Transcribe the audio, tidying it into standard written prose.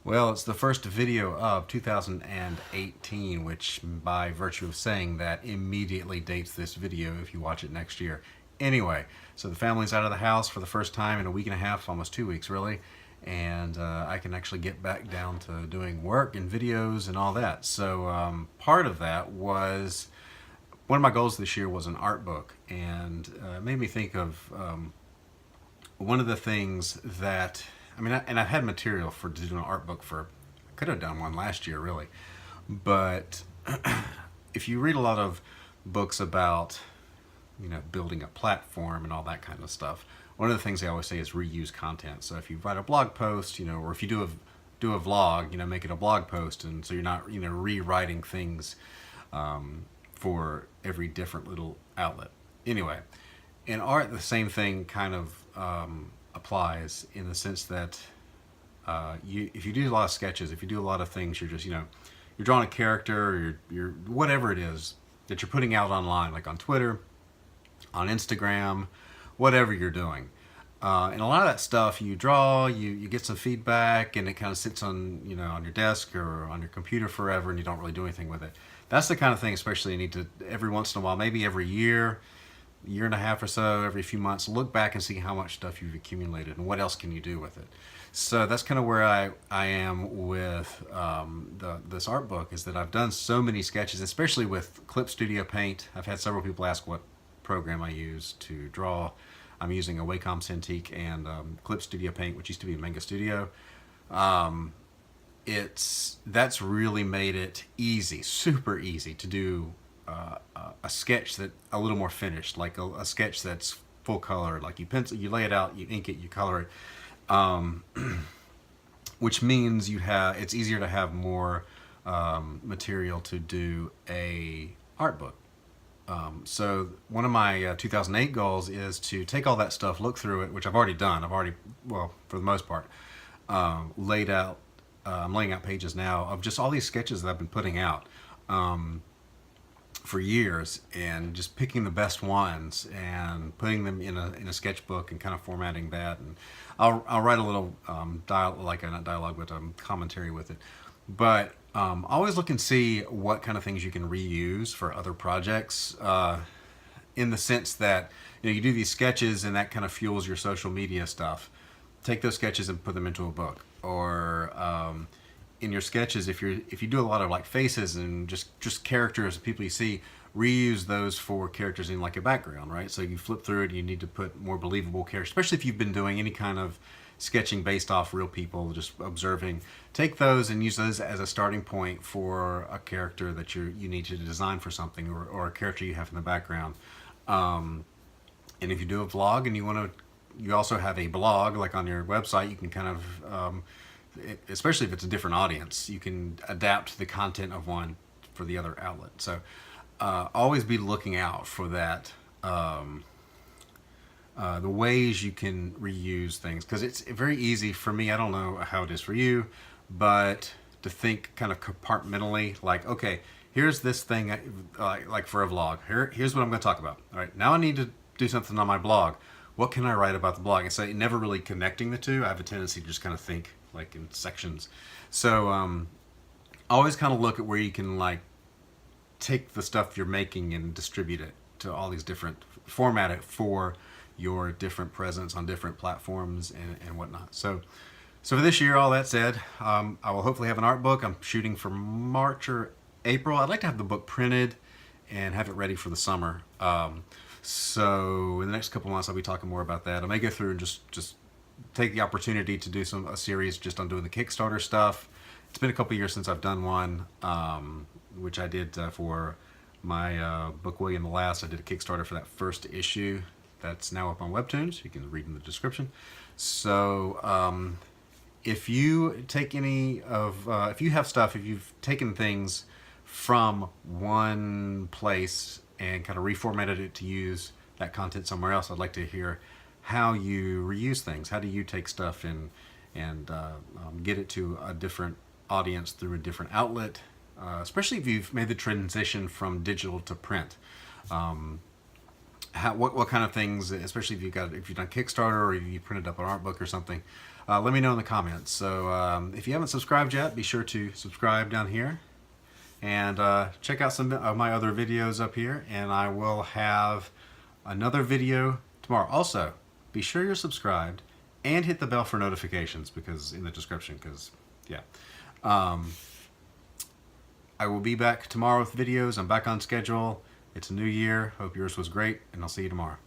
Well, it's the first video of 2018, which by virtue of saying that immediately dates this video if you watch it next year. Anyway, so the family's out of the house for the first time in a week and a half, almost 2 weeks really, and I can actually get back down to doing work and videos and all that. So part of that was, one of my goals this year was an art book, and it made me think of one of the things that and I've had material for to do an art book for. I could have done one last year, really, but if you read a lot of books about building a platform and all that kind of stuff, one of the things they always say is reuse content. So if you write a blog post, or if you do a vlog, make it a blog post, and so you're not rewriting things for every different little outlet. Anyway, in art, the same thing kind of applies in the sense that if you do a lot of sketches, if you do a lot of things, you're just you're drawing a character, or you're whatever it is that you're putting out online, like on Twitter, on Instagram, whatever you're doing. And a lot of that stuff you draw, you get some feedback, and it kind of sits on on your desk or on your computer forever, and you don't really do anything with it. That's the kind of thing, especially you need to every once in a while, maybe every year and a half or so, every few months, look back and see how much stuff you've accumulated and what else can you do with it. So that's kind of where I am with this art book, is that I've done so many sketches, especially with Clip Studio Paint. I've had several people ask what program I use to draw. I'm using a Wacom Cintiq and Clip Studio Paint, which used to be Manga Studio. That's really made it easy, super easy to do a sketch that a little more finished, like a sketch that's full color, like you pencil, you lay it out, you ink it, you color it, which means it's easier to have more material to do a art book. So one of my 2008 goals is to take all that stuff, look through it, which I've already done. Well, for the most part, laid out. I'm laying out pages now of just all these sketches that I've been putting out for years, and just picking the best ones and putting them in a sketchbook and kind of formatting that. And I'll write a little not dialogue, but commentary with it. But always look and see what kind of things you can reuse for other projects. In the sense that you do these sketches and that kind of fuels your social media stuff. Take those sketches and put them into a book, or in your sketches, if you do a lot of like faces and just characters and people you see, reuse those for characters in like a background, right? So you flip through it, you need to put more believable characters, especially if you've been doing any kind of sketching based off real people, just observing. Take those and use those as a starting point for a character that you need to design for something, or a character you have in the background. And if you do a vlog and you also have a blog, like on your website, you can kind of especially if it's a different audience, you can adapt the content of one for the other outlet. So always be looking out for that, the ways you can reuse things, because it's very easy for me. I don't know how it is for you, but to think kind of compartmentally, like, okay, here's this thing, like for a vlog, here's what I'm going to talk about. All right, now I need to do something on my blog. What can I write about the blog? And so never really connecting the two. I have a tendency to just kind of think like in sections. So always kind of look at where you can like take the stuff you're making and distribute it to all these different, format it for your different presence on different platforms and whatnot. So for this year, all that said, I will hopefully have an art book. I'm shooting for March or April. I'd like to have the book printed and have it ready for the summer. So in the next couple months, I'll be talking more about that. I may go through and just take the opportunity to do a series just on doing the Kickstarter stuff. It's been a couple years since I've done one, which I did for my book William the Last. I did a Kickstarter for that first issue. That's now up on Webtoons. You can read in the description. So if you take if you have stuff, if you've taken things from one place and kind of reformatted it to use that content somewhere else, I'd like to hear how you reuse things. How do you take stuff and get it to a different audience through a different outlet, especially if you've made the transition from digital to print. what kind of things, especially if you've done Kickstarter or you printed up an art book or something. Let me know in the comments. So if you haven't subscribed yet, be sure to subscribe down here and check out some of my other videos up here. And I will have another video tomorrow. Also, be sure you're subscribed and hit the bell for notifications because in the description. Because yeah. I will be back tomorrow with videos. I'm back on schedule. It's a new year. Hope yours was great, and I'll see you tomorrow.